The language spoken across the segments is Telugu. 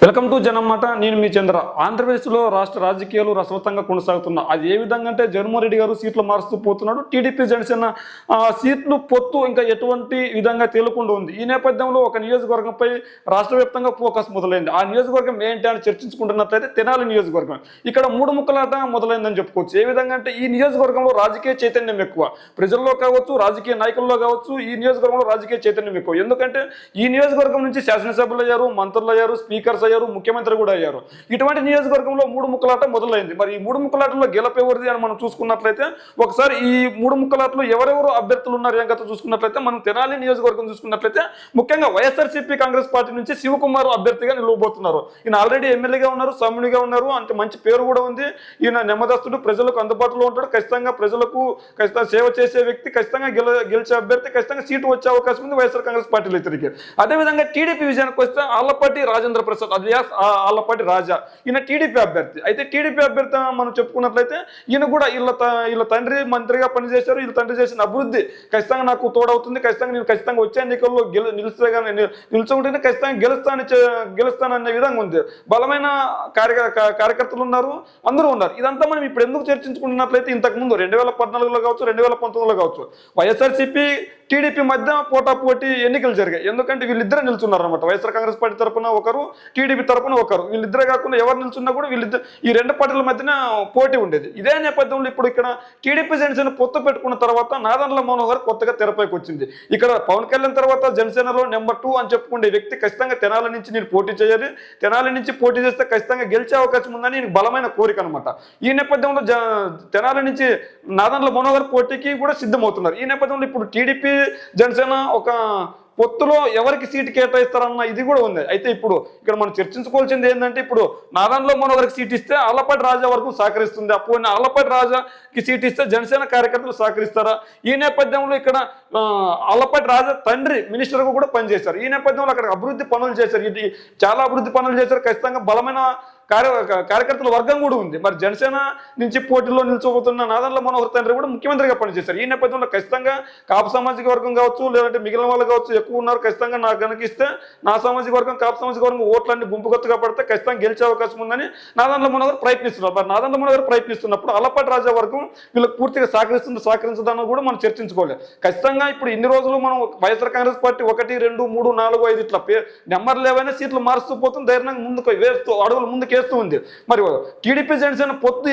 Welcome to జనమాట. నేను మీ చంద్ర. ఆంధ్రప్రదేశ్లో రాష్ట్ర రాజకీయాలు రసవత్తంగా కొనసాగుతున్నా. అది ఏ విధంగా అంటే జగన్మోహన్ రెడ్డి గారు సీట్లు మారుస్తూ పోతున్నాడు. టీడీపీ జనసేన సీట్లు పొత్తు ఇంకా ఎటువంటి విధంగా తేలకుండా ఉంది. ఈ నేపథ్యంలో ఒక నియోజకవర్గంపై రాష్ట్ర వ్యాప్తంగా ఫోకస్ మొదలైంది. ఆ నియోజకవర్గం ఏంటి అని చర్చించుకుంటున్నట్లయితే తెనాలి నియోజకవర్గం. ఇక్కడ మూడు ముక్కలాట మొదలైందని చెప్పుకోవచ్చు. ఏ విధంగా అంటే ఈ నియోజకవర్గంలో రాజకీయ చైతన్యం ఎక్కువ, ప్రజల్లో కావచ్చు, రాజకీయ నాయకుల్లో కావచ్చు. ఈ నియోజకవర్గంలో రాజకీయ చైతన్యం ఎక్కువ. ఎందుకంటే ఈ నియోజకవర్గం నుంచి శాసనసభ్యులు అయ్యారు, మంత్రులు అయ్యారు, స్పీకర్స్ అయ్యారు, ముఖ్యమంత్రి కూడా అయ్యారు. ఇటువంటి నియోజకవర్గంలో మూడు ముక్కలాట మొదలైంది. మరి ఈ మూడు ముక్కలాటలో గెలపెవరిది అని మనం చూసుకున్నట్లయితే ఒకసారి ఈ మూడు ముక్కలాటలో ఎవరెవరు అభ్యర్థులు ఉన్నారు ఏం కథ చూసుకున్నట్లయితే మనం తెనాలి నియోజకవర్గం చూసుకున్నట్లయితే ముఖ్యంగా వైఎస్ఆర్సీపీ కాంగ్రెస్ పార్టీ నుంచి శివకుమార్ అభ్యర్థిగా నిలవబోతున్నారు. ఈయన ఆల్రెడీ ఎమ్మెల్యేగా ఉన్నారు, సౌమ్యునిగా ఉన్నారు, అంత మంచి పేరు కూడా ఉంది. ఈయన నెమ్మదస్తుడు, ప్రజలకు అందుబాటులో ఉంటాడు, ఖచ్చితంగా ప్రజలకు ఖచ్చితంగా సేవ చేసే వ్యక్తి, ఖచ్చితంగా గెలిచే అభ్యర్థి, ఖచ్చితంగా సీటు వచ్చే అవకాశం ఉంది వైఎస్ఆర్ కాంగ్రెస్ పార్టీలో ఇతరికి. అదేవిధంగా టీడీపీ విజయానికి వస్తే ఆళ్లపాటి రాజేంద్ర ప్రసాద్ అలియాస్ ఆళ్లపాటి రాజా, ఈయన టీడీపీ అభ్యర్థి. అయితే టీడీపీ అభ్యర్థి మనం చెప్పుకున్నట్లయితే ఈయన కూడా వీళ్ళ తండ్రి మంత్రిగా పనిచేశారు. వీళ్ళ తండ్రి చేసిన అభివృద్ధి ఖచ్చితంగా నాకు తోడవుతుంది, ఖచ్చితంగా నేను ఖచ్చితంగా వచ్చే ఎన్నికల్లో నిలుచుకుంటేనే ఖచ్చితంగా గెలుస్తాననే విధంగా ఉంది. బలమైన కార్యకర్తలు ఉన్నారు, అందరూ ఉన్నారు. ఇదంతా మనం ఇప్పుడు ఎందుకు చర్చించుకుంటున్నట్లయితే ఇంతకుముందు 2014లో కావచ్చు, 2019లో కావచ్చు వైఎస్ఆర్సీపీ టీడీపీ మధ్య పోటాపోటీ ఎన్నికలు జరిగాయి. ఎందుకంటే వీళ్ళిద్దరు నిల్చున్నారు అనమాట. వైఎస్ఆర్ కాంగ్రెస్ పార్టీ తరఫున ఒకరు, టీడీపీ తరఫున ఒకరు. వీళ్ళిద్దరే కాకుండా ఎవరు నిల్చున్నా కూడా వీళ్ళిద్దరు ఈ రెండు పార్టీల మధ్యన పోటీ ఉండేది. ఇదే నేపథ్యంలో ఇప్పుడు ఇక్కడ టీడీపీ జనసేన పొత్తు పెట్టుకున్న తర్వాత నాదెండ్ల మనోహర్ కొత్తగా తెరపైకి వచ్చింది. ఇక్కడ పవన్ కళ్యాణ్ తర్వాత జనసేనలో నెంబర్ 2 అని చెప్పుకునే వ్యక్తి ఖచ్చితంగా తెనాలి నుంచి నేను పోటీ చేయాలి, తెనాలి నుంచి పోటీ చేస్తే ఖచ్చితంగా గెలిచే అవకాశం ఉందని నేను బలమైన కోరిక అనమాట. ఈ నేపథ్యంలో తెనాలి నుంచి నాదెండ్ల మనోహర్ పోటీకి కూడా సిద్ధమవుతున్నారు. ఈ నేపథ్యంలో ఇప్పుడు టీడీపీ జనసేన ఒక పొత్తులో ఎవరికి సీటు కేటాయిస్తారన్న ఇది కూడా ఉంది. అయితే ఇప్పుడు ఇక్కడ మనం చర్చించుకోవాల్సింది ఏంటంటే ఇప్పుడు నాదెండ్ల మనోహర్కి సీట్ ఇస్తే ఆళ్లపాటి రాజా వరకు సహకరిస్తుంది, అప్పుడు ఆళ్లపాటి రాజాకి సీట్ ఇస్తే జనసేన కార్యకర్తలు సహకరిస్తారా? ఈ నేపథ్యంలో ఇక్కడ ఆళ్లపాటి రాజా తండ్రి మినిస్టర్గా కూడా పనిచేశారు. ఈ నేపథ్యంలో అక్కడ అభివృద్ధి పనులు చేశారు, ఇది చాలా అభివృద్ధి పనులు చేశారు. ఖచ్చితంగా బలమైన కార్యకర్తల వర్గం కూడా ఉంది. మరి జనసేన నుంచి పోటీలో నిలిచిపోతున్న నాదెండ్ల మనోహర్ తండ్రి కూడా ముఖ్యమంత్రిగా పనిచేశారు. ఈ నేపథ్యంలో ఖచ్చితంగా కాపు సామాజిక వర్గం కావచ్చు, లేదంటే మిగిలిన వాళ్ళు కావచ్చు ఎక్కువ ఉన్నారు. ఖచ్చితంగా నాకు కనుకిస్తే నా సామాజిక వర్గం, కాపు సామాజిక వర్గం ఓట్లన్నీ గుంపుగొత్తుగా పడితే ఖచ్చితంగా గెలిచే అవకాశం ఉందని నాదెండ్ల మనోహర్ ప్రయత్నిస్తున్నారు. మరి నాదెండ్ల మనోహర్ ప్రయత్నిస్తున్నప్పుడు ఆళ్లపాటి రాజా వర్గం వీళ్ళకి పూర్తిగా సహకరించదని కూడా మనం చర్చించుకోవాలి. ఖచ్చితంగా ఇప్పుడు ఇన్ని రోజులు మనం వైఎస్ఆర్ కాంగ్రెస్ పార్టీ 1, 2, 3, 4, 5 ఇట్లా నెంబర్లు ఏవైనా సీట్లు మారుస్తూ పోతుంది, ధైర్యంగా ముందుకు వేస్తూ అడుగులు ముందుకు ఉంది. మరి టీడీపీ జనసేన పొత్తు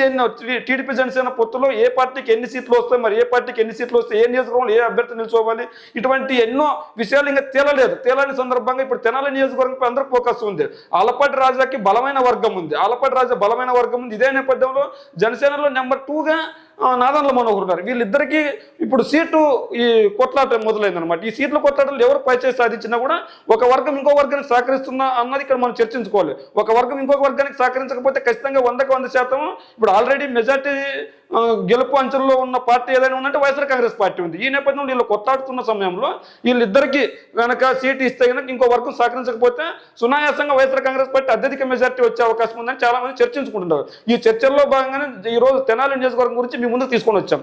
టీడీపీ జనసేన పొత్తులో ఏ పార్టీకి ఎన్ని సీట్లు వస్తాయి, మరి ఏ పార్టీకి ఎన్ని సీట్లు వస్తాయి, ఏ నియోజకవర్గంలో ఏ అభ్యర్థి నిల్చోవాలి, ఇటువంటి ఎన్నో విషయాలు ఇంకా తేలని సందర్భంగా ఇప్పుడు తెనాలి నియోజకవర్గంపై అందరూ ఫోకస్ ఉంది. ఆళ్లపాటి రాజాకి బలమైన వర్గం ఉంది, ఆళ్లపాటి రాజా బలమైన వర్గం ఉంది. ఇదే నేపథ్యంలో జనసేనలో నెంబర్ 2గా నాదెండ్ల మనోహర్ ఉన్నారు. వీళ్ళిద్దరికీ ఇప్పుడు సీటు ఈ కొట్లాట మొదలైందనమాట. ఈ సీట్ల కొట్లాటలు ఎవరు పైచేసి సాధించినా కూడా ఒక వర్గం ఇంకో వర్గానికి సహకరిస్తుందా అన్నది ఇక్కడ మనం చర్చించుకోవాలి. ఒక వర్గం ఇంకొక వర్గానికి సహకరించకపోతే ఖచ్చితంగా 100% ఇప్పుడు ఆల్రెడీ మెజార్టీ గెలుపు అంచెల్లో ఉన్న పార్టీ ఏదైనా ఉందంటే వైఎస్ఆర్ కాంగ్రెస్ పార్టీ ఉంది. ఈ నేపథ్యంలో వీళ్ళు కొట్లాడుతున్న సమయంలో వీళ్ళిద్దరికీ కనుక సీటు ఇస్తే కనుక ఇంకో వర్గం సహకరించకపోతే సునాయాసంగా వైఎస్ఆర్ కాంగ్రెస్ పార్టీ అత్యధిక మెజార్టీ వచ్చే అవకాశం ఉందని చాలా మంది చర్చించుకుంటున్నారు. ఈ చర్చల్లో భాగంగానే ఈ రోజు తెనాలి నియోజకవర్గం గురించి మీ ముందుకు తీసుకొని వచ్చాం.